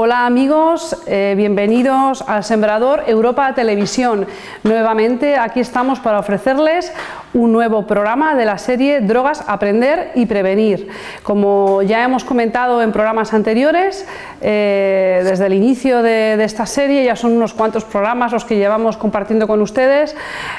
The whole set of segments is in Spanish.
Hola amigos, bienvenidos al Sembrador Europa Televisión. Nuevamente aquí estamos para ofrecerles un nuevo programa de la serie Drogas, Aprender y Prevenir. Como ya hemos comentado en programas anteriores, desde el inicio de esta serie, ya son unos cuantos programas los que llevamos compartiendo con ustedes,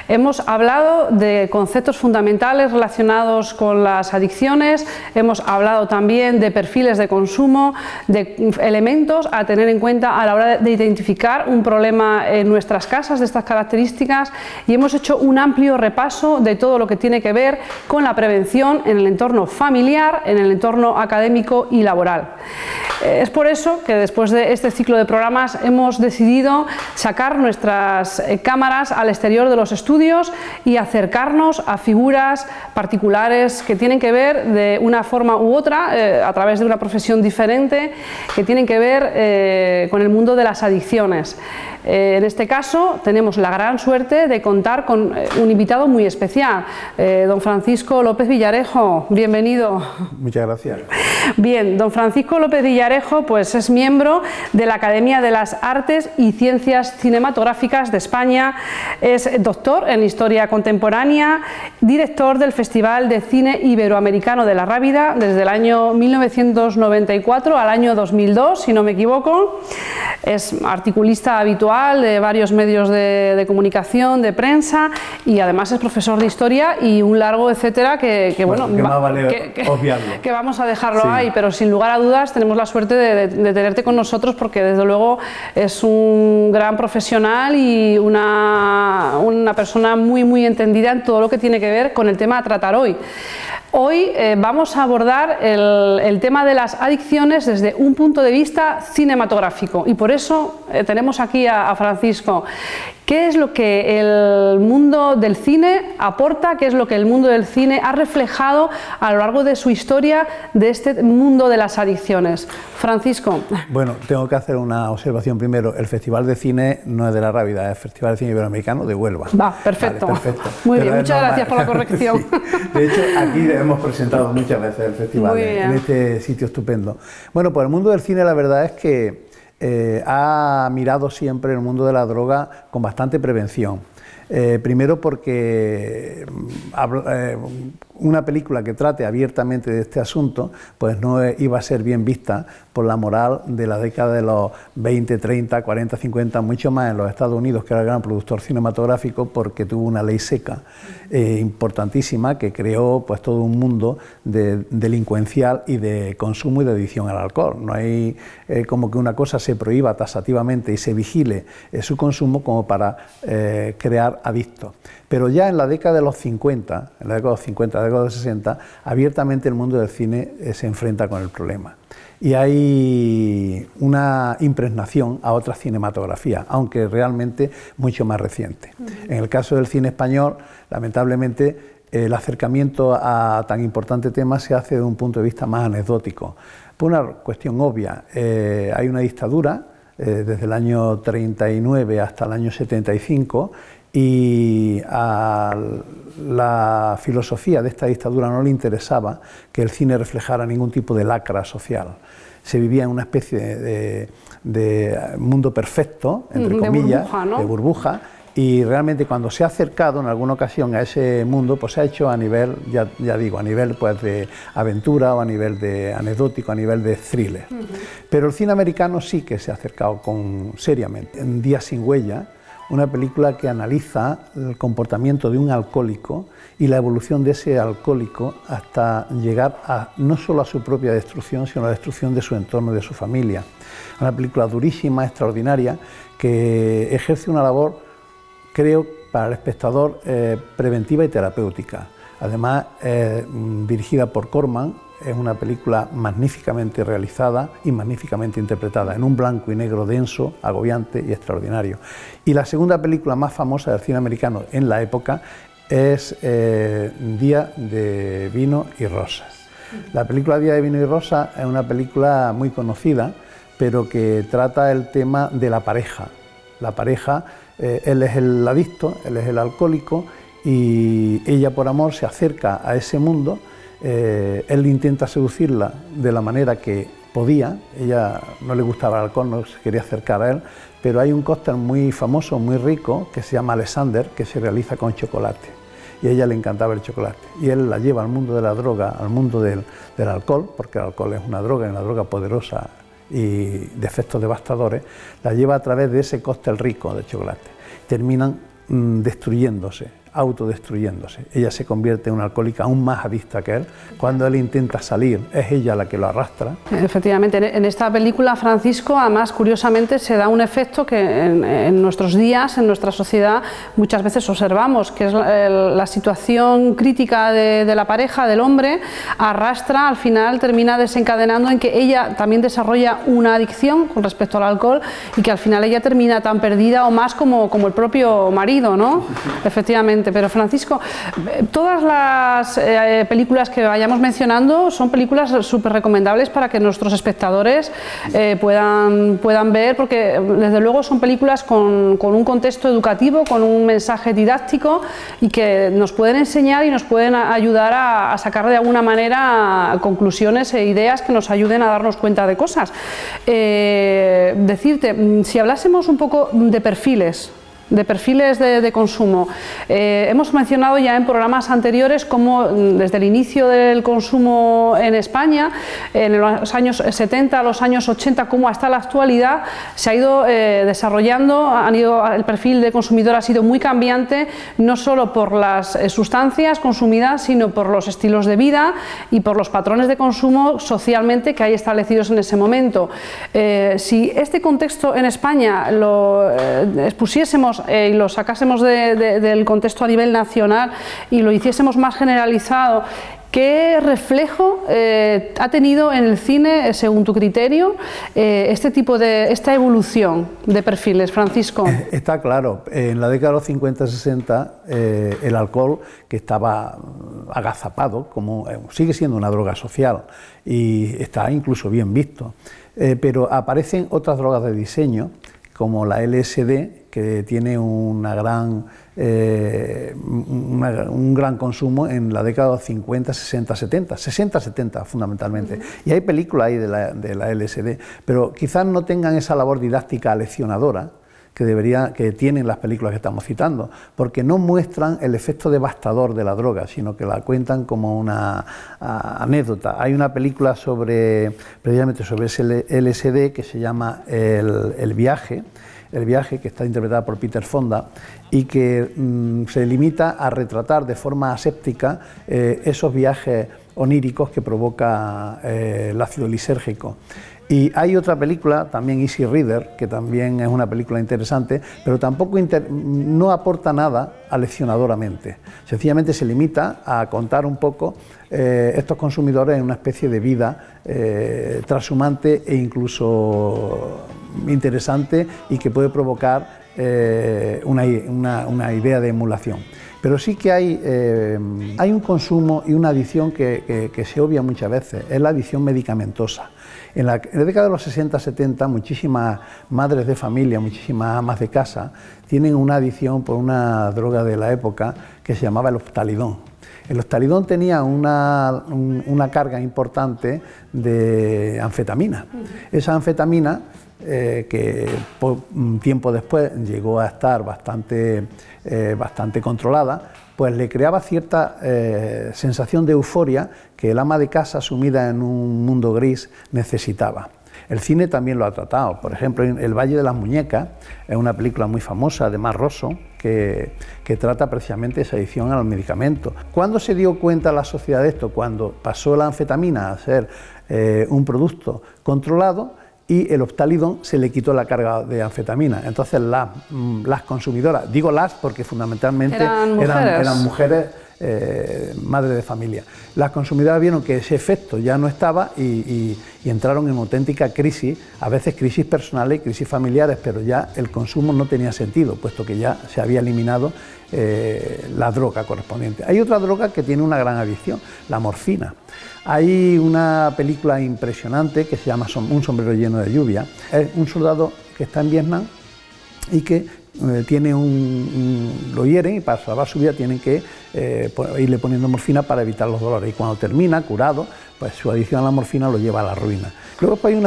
hemos hablado de conceptos fundamentales relacionados con las adicciones, hemos hablado también de perfiles de consumo, de elementos a tener en cuenta a la hora de identificar un problema en nuestras casas de estas características, y hemos hecho un amplio repaso de todo lo que tiene que ver con la prevención en el entorno familiar, en el entorno académico y laboral. Es por eso que después de este ciclo de programas hemos decidido sacar nuestras cámaras al exterior de los estudios y acercarnos a figuras particulares que tienen que ver de una forma u otra, a través de una profesión diferente, que tienen que ver con el mundo de las adicciones. En este caso tenemos la gran suerte de contar con un invitado muy especial, don Francisco López Villarejo. Bienvenido. Muchas gracias. Bien, don Francisco López Villarejo pues es miembro de la Academia de las Artes y Ciencias Cinematográficas de España, es doctor en Historia Contemporánea, director del Festival de Cine Iberoamericano de la Rábida desde el año 1994 al año 2002, si no me equivoco, es articulista habitual de varios medios de comunicación, de prensa, y además es profesor de Historia y un largo etcétera que vamos a dejarlo sí. ahí, pero sin lugar a dudas tenemos la suerte de tenerte con nosotros, porque desde luego es un gran profesional y una persona muy entendida en todo lo que tiene que ver con el tema a tratar hoy. Hoy vamos a abordar el tema de las adicciones desde un punto de vista cinematográfico, y por eso tenemos aquí a Francisco. ¿Qué es lo que el mundo del cine aporta? ¿Qué es lo que el mundo del cine ha reflejado a lo largo de su historia de este mundo de las adicciones? Francisco. Bueno, tengo que hacer una observación primero. El Festival de Cine no es de la Rábida, es el Festival de Cine Iberoamericano de Huelva. Va, perfecto. Vale, perfecto. Muy bien, muchas gracias por la corrección. Sí. De hecho, aquí hemos presentado muchas veces el festival en este sitio estupendo. Bueno, pues el mundo del cine la verdad es que ha mirado siempre el mundo de la droga con bastante prevención. Primero porque una película que trate abiertamente de este asunto pues no iba a ser bien vista por la moral de la década de los 20, 30, 40, 50, mucho más en los Estados Unidos, que era el gran productor cinematográfico, porque tuvo una ley seca importantísima que creó pues todo un mundo delincuencial y de consumo y de adicción al alcohol. No hay como que una cosa se prohíba taxativamente y se vigile su consumo como para crear adictos. Pero ya en la década de los 50, en la década de los 50, la década de los 60, abiertamente el mundo del cine se enfrenta con el problema. Y hay una impregnación a otras cinematografías, aunque realmente mucho más reciente. En el caso del cine español, lamentablemente, el acercamiento a tan importante tema se hace desde un punto de vista más anecdótico. Por una cuestión obvia, hay una dictadura desde el año 39 hasta el año 75, y a la filosofía de esta dictadura no le interesaba que el cine reflejara ningún tipo de lacra social. Se vivía en una especie de mundo perfecto, entre comillas, burbuja, ¿no? de burbuja, y realmente cuando se ha acercado en alguna ocasión a ese mundo, pues se ha hecho a nivel, ya digo, a nivel pues de aventura o a nivel de anecdótico, a nivel de thriller. Pero el cine americano sí que se ha acercado seriamente. En Días sin huella, una película que analiza el comportamiento de un alcohólico y la evolución de ese alcohólico hasta llegar no solo a su propia destrucción, sino a la destrucción de su entorno y de su familia. Una película durísima, extraordinaria, que ejerce una labor, creo, para el espectador preventiva y terapéutica. Además, dirigida por Corman, es una película magníficamente realizada y magníficamente interpretada, en un blanco y negro denso, agobiante y extraordinario. Y la segunda película más famosa del cine americano en la época es Día de Vino y Rosas. La película Día de Vino y Rosas es una película muy conocida, pero que trata el tema de la pareja. La pareja, él es el adicto, él es el alcohólico, y ella por amor se acerca a ese mundo. Él intenta seducirla de la manera que podía, ella no le gustaba el alcohol, no se quería acercar a él, pero hay un cóctel muy famoso, muy rico, que se llama Alexander, que se realiza con chocolate, y a ella le encantaba el chocolate, y él la lleva al mundo de la droga, al mundo del alcohol, porque el alcohol es una droga poderosa y de efectos devastadores, la lleva a través de ese cóctel rico de chocolate. Terminan destruyéndose, autodestruyéndose. Ella se convierte en una alcohólica aún más adicta que él. Cuando él intenta salir, es ella la que lo arrastra. Efectivamente, en esta película, Francisco, además, curiosamente, se da un efecto que en nuestros días, en nuestra sociedad, muchas veces observamos, que es la situación crítica de la pareja, del hombre, arrastra, al final termina desencadenando en que ella también desarrolla una adicción con respecto al alcohol y que al final ella termina tan perdida o más como el propio marido, ¿no? Efectivamente. Pero Francisco, todas las películas que vayamos mencionando son películas súper recomendables para que nuestros espectadores puedan ver, porque desde luego son películas con un contexto educativo, con un mensaje didáctico y que nos pueden enseñar y nos pueden ayudar a sacar de alguna manera conclusiones e ideas que nos ayuden a darnos cuenta de cosas. Decirte, si hablásemos un poco de perfiles de consumo. Hemos mencionado ya en programas anteriores cómo desde el inicio del consumo en España, en los años 70, los años 80, como hasta la actualidad, se ha ido desarrollando, el perfil de consumidor ha sido muy cambiante, no solo por las sustancias consumidas, sino por los estilos de vida y por los patrones de consumo socialmente que hay establecidos en ese momento. Si este contexto en España lo expusiésemos y lo sacásemos del contexto a nivel nacional y lo hiciésemos más generalizado, ¿qué reflejo ha tenido en el cine, según tu criterio, esta evolución de perfiles, Francisco? Está claro, en la década de los 50-60 el alcohol, que estaba agazapado, como sigue siendo una droga social y está incluso bien visto, pero aparecen otras drogas de diseño, como la LSD, que tiene un gran consumo en la década de los 50, 60, 70, 60, 70 fundamentalmente. Y hay películas ahí de la LSD, pero quizás no tengan esa labor didáctica leccionadora que tienen las películas que estamos citando, porque no muestran el efecto devastador de la droga, sino que la cuentan como una anécdota. Hay una película precisamente sobre ese LSD que se llama El viaje, que está interpretada por Peter Fonda y que se limita a retratar de forma aséptica esos viajes oníricos que provoca el ácido lisérgico. Y hay otra película, también Easy Rider, que también es una película interesante, pero tampoco no aporta nada aleccionadoramente. Sencillamente se limita a contar un poco estos consumidores en una especie de vida trashumante e incluso interesante y que puede provocar una idea de emulación. Pero sí que hay un consumo y una adicción que se obvia muchas veces, es la adicción medicamentosa. En la década de los 60-70, muchísimas madres de familia, muchísimas amas de casa, tienen una adicción por una droga de la época que se llamaba el Optalidón. El Optalidón tenía una carga importante de anfetamina. Esa anfetamina, que tiempo después llegó a estar bastante controlada, pues le creaba cierta sensación de euforia que el ama de casa, sumida en un mundo gris, necesitaba. El cine también lo ha tratado. Por ejemplo, en El Valle de las Muñecas, es una película muy famosa de Mar Rosso que trata precisamente esa adicción a los medicamentos. ¿Cuándo se dio cuenta la sociedad de esto? Cuando pasó la anfetamina a ser un producto controlado y el Optalidón se le quitó la carga de anfetamina. Entonces las consumidoras, digo las porque fundamentalmente eran mujeres madres de familia. Las consumidoras vieron que ese efecto ya no estaba y entraron en auténtica crisis, a veces crisis personales, crisis familiares, pero ya el consumo no tenía sentido, puesto que ya se había eliminado la droga correspondiente. Hay otra droga que tiene una gran adicción, la morfina. Hay una película impresionante que se llama Un sombrero lleno de lluvia. Es un soldado que está en Vietnam y que lo hieren y para salvar su vida tienen que irle poniendo morfina para evitar los dolores. Y cuando termina, curado, pues su adicción a la morfina lo lleva a la ruina. Luego pues, hay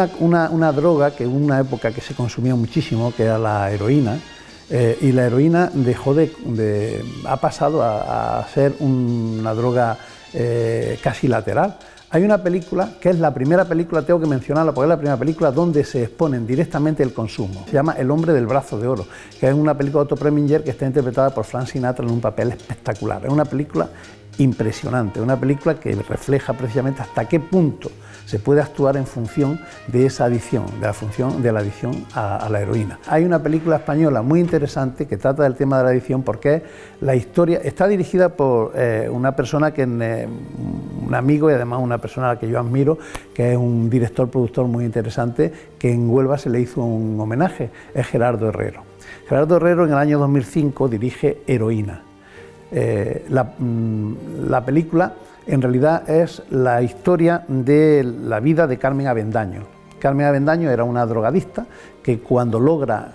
una droga que en una época que se consumía muchísimo, que era la heroína, y la heroína ha pasado a ser una droga casi lateral. Hay una película, que es la primera película, tengo que mencionarla porque es la primera película donde se exponen directamente el consumo. Se llama El hombre del brazo de oro, que es una película de Otto Preminger que está interpretada por Frank Sinatra en un papel espectacular. Es una película impresionante, una película que refleja precisamente hasta qué punto se puede actuar en función de esa adicción, de la adicción a la heroína. Hay una película española muy interesante que trata del tema de la adicción porque la historia está dirigida por una persona que un amigo y además una persona a la que yo admiro, que es un productor muy interesante, que en Huelva se le hizo un homenaje, es Gerardo Herrero. Gerardo Herrero en el año 2005 dirige Heroína. La película en realidad es la historia de la vida de Carmen Avendaño. Carmen Avendaño era una drogadicta que cuando logra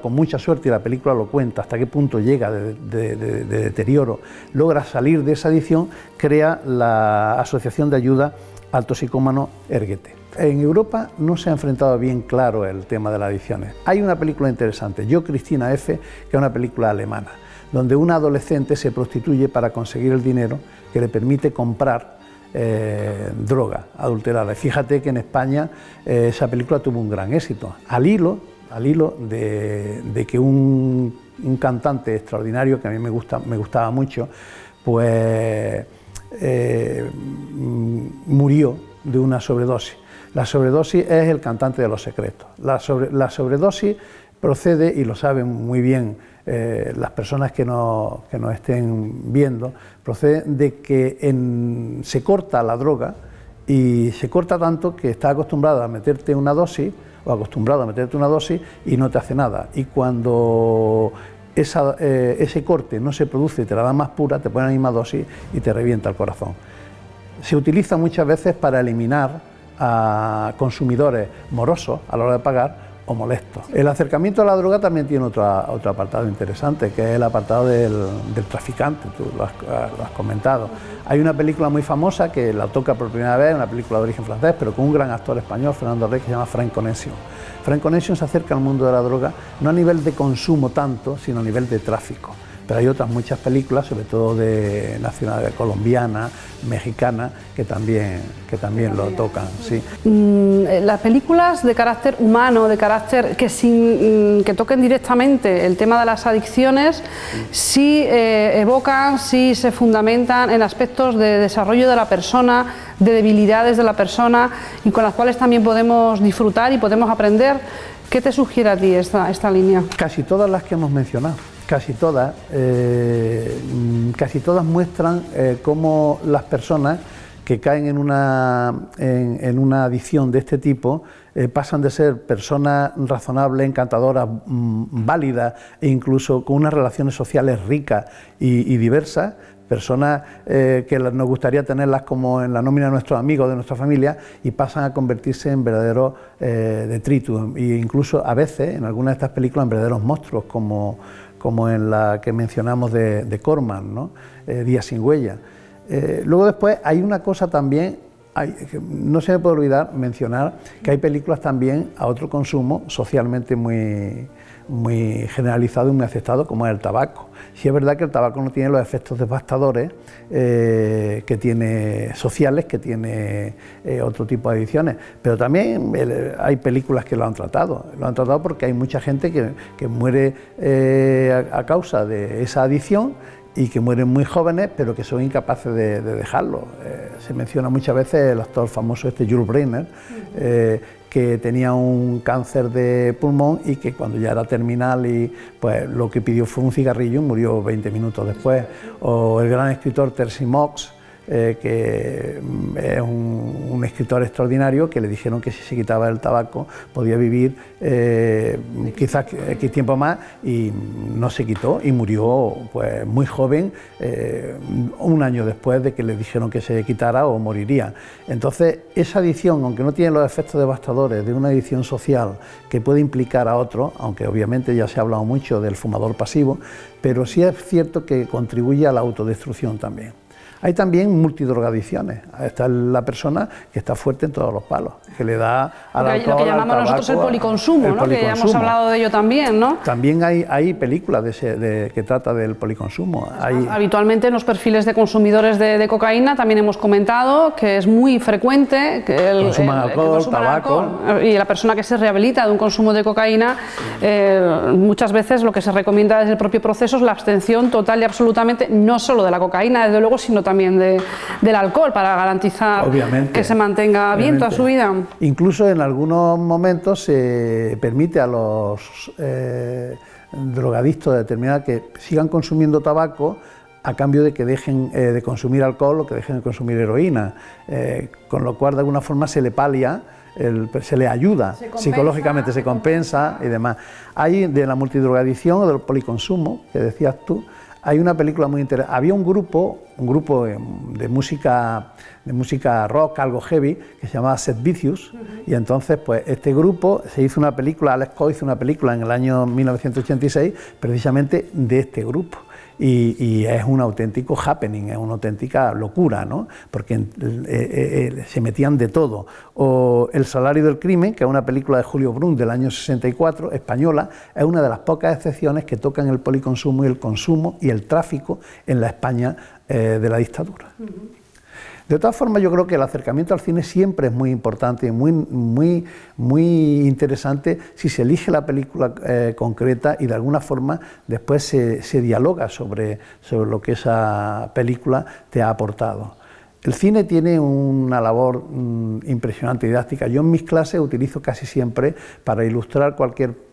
con mucha suerte, y la película lo cuenta, hasta qué punto llega de deterioro, logra salir de esa adicción, crea la Asociación de Ayuda al Toxicómano Erguete. En Europa no se ha enfrentado bien claro el tema de las adicciones. Hay una película interesante, Yo, Cristina F., que es una película alemana, donde una adolescente se prostituye para conseguir el dinero que le permite comprar droga adulterada. Y fíjate que en España esa película tuvo un gran éxito, al hilo de que un cantante extraordinario que a mí me gustaba mucho, pues murió de una sobredosis. La sobredosis es el cantante de Los Secretos. La sobredosis procede, y lo saben muy bien las personas que nos estén viendo, procede de que se corta la droga, y se corta tanto que estás acostumbrado a meterte una dosis y no te hace nada. Y cuando ese corte no se produce y te la dan más pura, te ponen la misma dosis y te revienta el corazón. Se utiliza muchas veces para eliminar a consumidores morosos a la hora de pagar o molestos. El acercamiento a la droga también tiene otro apartado interesante, que es el apartado del traficante, tú lo has comentado. Hay una película muy famosa que la toca por primera vez, una película de origen francés, pero con un gran actor español, Fernando Rey, que se llama Frank Connection. Frank Connection se acerca al mundo de la droga no a nivel de consumo tanto, sino a nivel de tráfico. Pero hay otras muchas películas, sobre todo de nacionalidad colombiana, mexicana, que también lo tocan. Sí. Las películas de carácter humano, de carácter que toquen directamente el tema de las adicciones, sí evocan, sí se fundamentan en aspectos de desarrollo de la persona, de debilidades de la persona, y con las cuales también podemos disfrutar y podemos aprender. ¿Qué te sugiere a ti esta línea? Casi todas las que hemos mencionado. Casi todas muestran cómo las personas que caen en una adicción de este tipo pasan de ser personas razonables, encantadoras, válidas e incluso con unas relaciones sociales ricas y diversas, personas que nos gustaría tenerlas como en la nómina de nuestros amigos, de nuestra familia, y pasan a convertirse en verdaderos detritus, e incluso a veces en algunas de estas películas en verdaderos monstruos, como en la que mencionamos de Corman, ¿no? Días sin huella. Luego después hay una cosa también, no se me puede olvidar mencionar que hay películas también a otro consumo socialmente muy generalizado y muy aceptado, como es el tabaco. Sí es verdad que el tabaco no tiene los efectos devastadores que tiene sociales, que tiene otro tipo de adicciones, pero también hay películas que lo han tratado porque hay mucha gente que muere a causa de esa adicción y que mueren muy jóvenes, pero que son incapaces de dejarlo. Se menciona muchas veces el actor famoso Jules Brenner, que tenía un cáncer de pulmón y que cuando ya era terminal pues lo que pidió fue un cigarrillo y murió 20 minutos después. O el gran escritor Terence Mox, que es un escritor extraordinario, que le dijeron que si se quitaba el tabaco podía vivir quizás X tiempo más, y no se quitó y murió pues muy joven, un año después de que le dijeron que se quitara o moriría. Entonces esa adicción, aunque no tiene los efectos devastadores de una adicción social que puede implicar a otro, aunque obviamente ya se ha hablado mucho del fumador pasivo, pero sí es cierto que contribuye a la autodestrucción también. Hay también multidrogadicciones. Está la persona que está fuerte en todos los palos, que le da al alcohol, lo que llamamos al tabaco, nosotros el policonsumo, ¿no? Que ya hemos hablado de ello también, ¿no? También hay películas que trata del policonsumo. Habitualmente en los perfiles de consumidores de cocaína también hemos comentado que es muy frecuente que consuman alcohol, tabaco. Y la persona que se rehabilita de un consumo de cocaína, muchas veces lo que se recomienda desde el propio proceso es la abstención total y absolutamente, no solo de la cocaína, desde luego, sino también del alcohol, para garantizar que se mantenga bien toda su vida. Incluso en algunos momentos se permite a los drogadictos determinados que sigan consumiendo tabaco a cambio de que dejen de consumir alcohol o que dejen de consumir heroína, con lo cual de alguna forma se le palia, se le ayuda, psicológicamente se compensa y demás. Hay de la multidrogadicción o del policonsumo, que decías tú. Hay una película muy interesante. Había un grupo de música rock, algo heavy, que se llamaba Sid Vicious, y entonces pues este grupo se hizo una película, Alex Coy hizo una película en el año 1986 precisamente de este grupo. Y es un auténtico happening, es una auténtica locura, ¿no? Porque se metían de todo. O El salario del crimen, que es una película de Julio Brun del año 64, española, es una de las pocas excepciones que tocan el policonsumo y el consumo y el tráfico en la España de la dictadura. De todas formas, yo creo que el acercamiento al cine siempre es muy importante y muy interesante si se elige la película concreta y de alguna forma después se dialoga sobre lo que esa película te ha aportado. El cine tiene una labor impresionante, didáctica. Yo en mis clases utilizo casi siempre, para ilustrar cualquier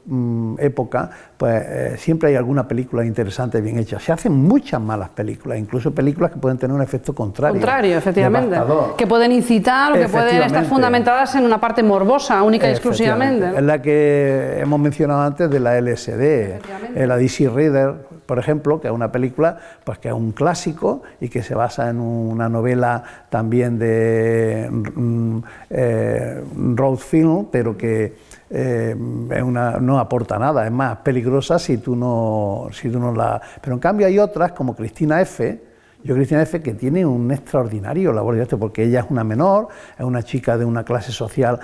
época, pues siempre hay alguna película interesante, bien hecha. Se hacen muchas malas películas, incluso películas que pueden tener un efecto contrario. Efectivamente. Que pueden incitar o que pueden estar fundamentadas en una parte morbosa, única y exclusivamente. Es la que hemos mencionado antes de la LSD, la DC Reader, por ejemplo, que es una película pues que es un clásico y que se basa en una novela también de road film, pero que no aporta nada, es más peligrosa si tú no la... Pero en cambio hay otras como Cristina F., que tiene un extraordinario labor de arte, porque ella es una menor, es una chica de una clase social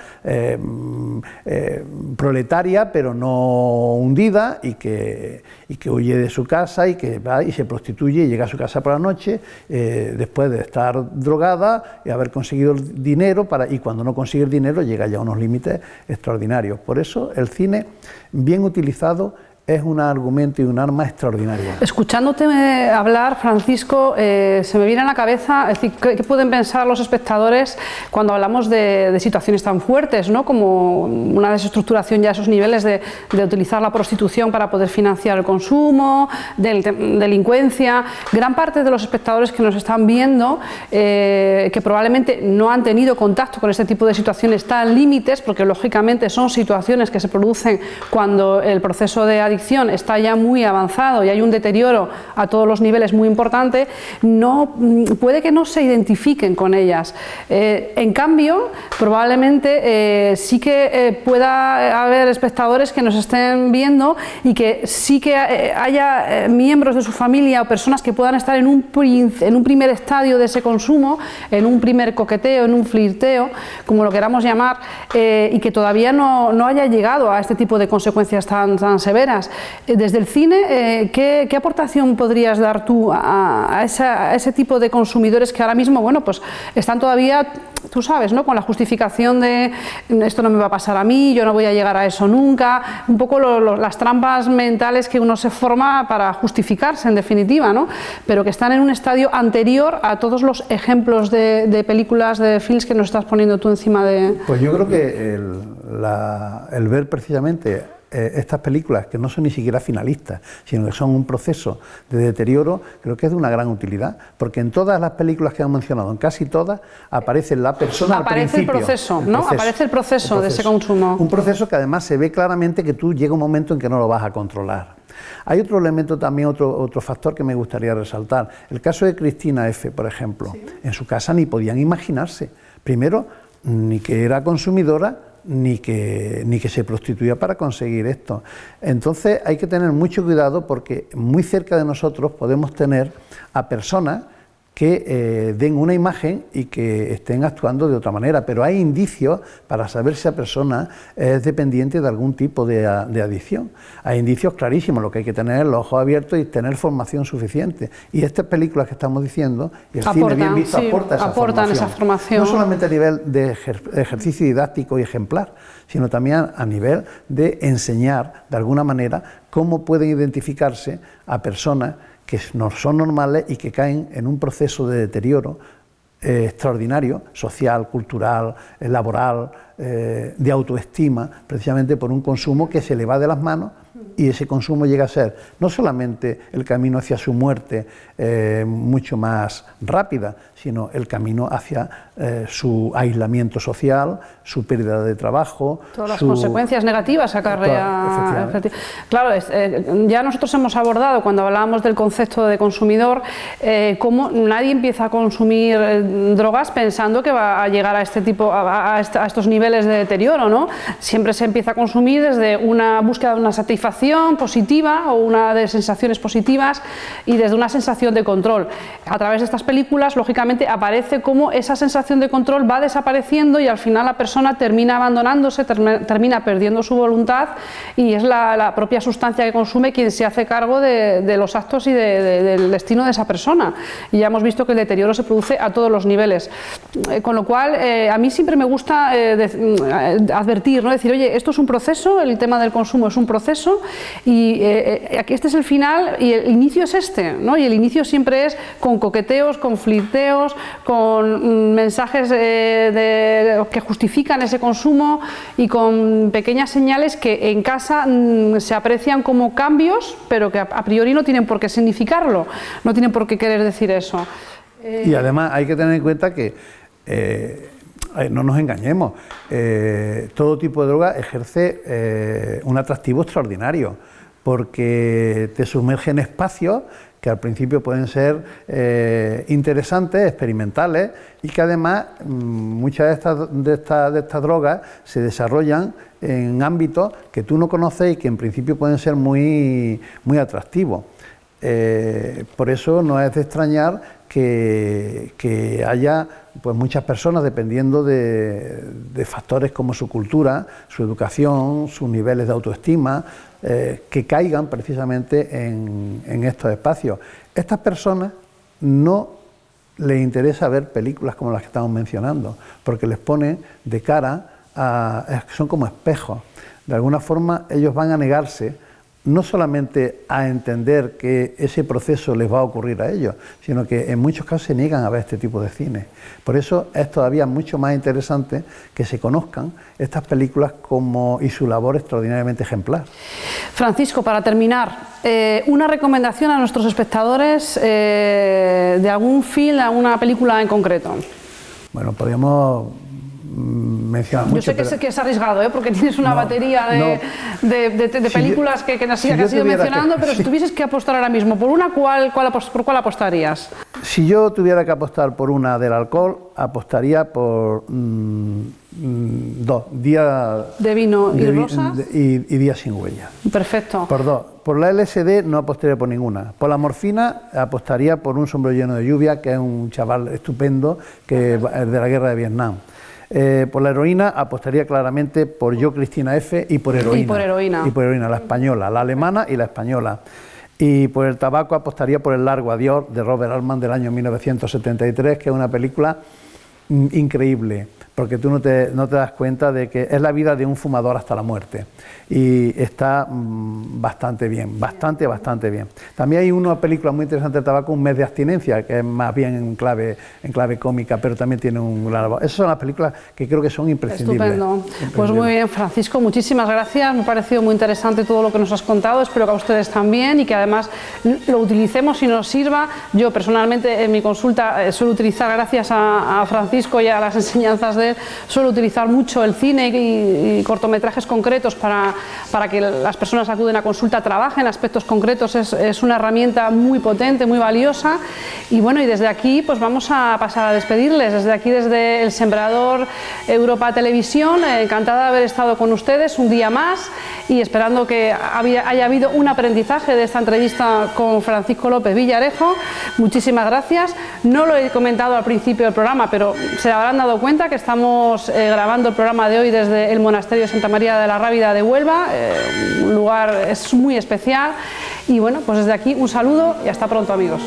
proletaria, pero no hundida, y que huye de su casa y que va y se prostituye y llega a su casa por la noche después de estar drogada y haber conseguido el dinero, y cuando no consigue el dinero llega ya a unos límites extraordinarios. Por eso el cine, bien utilizado, es un argumento y un arma extraordinaria. Escuchándote hablar, Francisco, se me viene a la cabeza, es decir, ¿qué pueden pensar los espectadores cuando hablamos de situaciones tan fuertes, ¿no? Como una desestructuración ya a esos niveles de utilizar la prostitución para poder financiar el consumo, delincuencia? Gran parte de los espectadores que nos están viendo, que probablemente no han tenido contacto con este tipo de situaciones tan límites, porque lógicamente son situaciones que se producen cuando el proceso de adicción está ya muy avanzado y hay un deterioro a todos los niveles muy importante, puede que no se identifiquen con ellas. En cambio, probablemente sí que pueda haber espectadores que nos estén viendo y que sí que haya miembros de su familia o personas que puedan estar en un primer estadio de ese consumo, en un primer coqueteo, en un flirteo, como lo queramos llamar, y que todavía no haya llegado a este tipo de consecuencias tan severas. Desde el cine, ¿qué aportación podrías dar tú a ese tipo de consumidores que ahora mismo, bueno, pues están todavía, tú sabes, ¿no?, con la justificación de esto no me va a pasar a mí, yo no voy a llegar a eso nunca, un poco las trampas mentales que uno se forma para justificarse, en definitiva, ¿no?, pero que están en un estadio anterior a todos los ejemplos de películas, de films que nos estás poniendo tú encima de... Pues yo creo que el ver precisamente estas películas, que no son ni siquiera finalistas, sino que son un proceso de deterioro, creo que es de una gran utilidad, porque en todas las películas que han mencionado, en casi todas, aparece la persona al principio. Aparece el proceso, ¿no? Aparece el proceso de ese consumo. Un proceso que además se ve claramente que tú llega un momento en que no lo vas a controlar. Hay otro elemento también, otro factor que me gustaría resaltar. El caso de Cristina F., por ejemplo. Sí. En su casa ni podían imaginarse, primero, ni que era consumidora, ni que se prostituía para conseguir esto. Entonces hay que tener mucho cuidado porque muy cerca de nosotros podemos tener a personas que den una imagen y que estén actuando de otra manera, pero hay indicios para saber si esa persona es dependiente de algún tipo de adicción. Hay indicios clarísimos, lo que hay que tener es los ojos abiertos y tener formación suficiente. Y estas películas que estamos diciendo, y el cine bien visto, aportan esa formación. No solamente a nivel de ejercicio didáctico y ejemplar, sino también a nivel de enseñar, de alguna manera, cómo pueden identificarse a personas que no son normales y que caen en un proceso de deterioro extraordinario, social, cultural, laboral, de autoestima, precisamente por un consumo que se le va de las manos, y ese consumo llega a ser no solamente el camino hacia su muerte mucho más rápida, sino el camino hacia su aislamiento social, su pérdida de trabajo. Todas las consecuencias negativas que acarrea. Claro, ya nosotros hemos abordado, cuando hablábamos del concepto de consumidor, cómo nadie empieza a consumir drogas pensando que va a llegar a este tipo, a estos niveles de deterioro, ¿no? Siempre se empieza a consumir desde una búsqueda de una satisfacción positiva o una de sensaciones positivas y desde una sensación de control. A través de estas películas, lógicamente, aparece cómo esa sensación de control va desapareciendo y al final la persona termina abandonándose, termina perdiendo su voluntad, y es la propia sustancia que consume quien se hace cargo de los actos y del destino de esa persona. Y ya hemos visto que el deterioro se produce a todos los niveles. Con lo cual, a mí siempre me gusta advertir, ¿no? Decir, oye, esto es un proceso, el tema del consumo es un proceso, y aquí este es el final y el inicio es este, ¿no? Y el inicio siempre es con coqueteos, con flirteos, con mensajes que justifican ese consumo y con pequeñas señales que en casa se aprecian como cambios, pero que a priori no tienen por qué significarlo, no tienen por qué querer decir eso. Y además hay que tener en cuenta que no nos engañemos, todo tipo de droga ejerce un atractivo extraordinario, porque te sumerge en espacios que al principio pueden ser interesantes, experimentales, y que además muchas de estas drogas se desarrollan en ámbitos que tú no conoces y que en principio pueden ser muy atractivos. Por eso no es de extrañar que haya pues muchas personas, dependiendo de factores como su cultura, su educación, sus niveles de autoestima, que caigan precisamente en estos espacios. Estas personas no les interesa ver películas como las que estamos mencionando, porque les ponen de cara son como espejos. De alguna forma ellos van a negarse no solamente a entender que ese proceso les va a ocurrir a ellos, sino que en muchos casos se niegan a ver este tipo de cine. Por eso es todavía mucho más interesante que se conozcan estas películas y su labor extraordinariamente ejemplar. Francisco, para terminar, una recomendación a nuestros espectadores de algún film, de alguna película en concreto. Bueno, podríamos mencionar mucho. Yo sé que es arriesgado, porque tienes una batería de películas que has ido mencionando, pero si tuvieses que apostar ahora mismo por una, ¿por cuál apostarías? Si yo tuviera que apostar por una del alcohol, apostaría por dos, Día de vino y rosas y Día sin huella. Perfecto. Por dos. Por la LSD no apostaría por ninguna. Por la morfina apostaría por Un sombrero lleno de lluvia, que es un chaval estupendo que es de la guerra de Vietnam. Por la heroína apostaría claramente por Yo, Cristina F. y por heroína. Y por heroína, la española, la alemana y la española. Y por el tabaco apostaría por El largo adiós, de Robert Altman, del año 1973, que es una película increíble. porque tú no te das cuenta de que es la vida de un fumador hasta la muerte. Y está bastante bien, bastante bien. También hay una película muy interesante de tabaco, Un mes de abstinencia, que es más bien en clave cómica, pero también tiene un gran... Esas son las películas que creo que son imprescindibles. Estupendo. Pues muy bien, Francisco, muchísimas gracias. Me ha parecido muy interesante todo lo que nos has contado. Espero que a ustedes también y que además lo utilicemos y nos sirva. Yo personalmente en mi consulta suelo utilizar, gracias a Francisco y a las enseñanzas de él, suelo utilizar mucho el cine y cortometrajes concretos para que las personas acuden a consulta, trabajen aspectos concretos. Es una herramienta muy potente, muy valiosa. Y bueno, y desde aquí pues vamos a pasar a despedirles. Desde aquí, desde El Sembrador Europa Televisión, encantada de haber estado con ustedes un día más y esperando que haya habido un aprendizaje de esta entrevista con Francisco López Villarejo. Muchísimas gracias. No lo he comentado al principio del programa, pero se habrán dado cuenta que estamos grabando el programa de hoy desde el Monasterio de Santa María de la Rábida de Huelva, un lugar es muy especial. Y bueno, pues desde aquí un saludo y hasta pronto, amigos.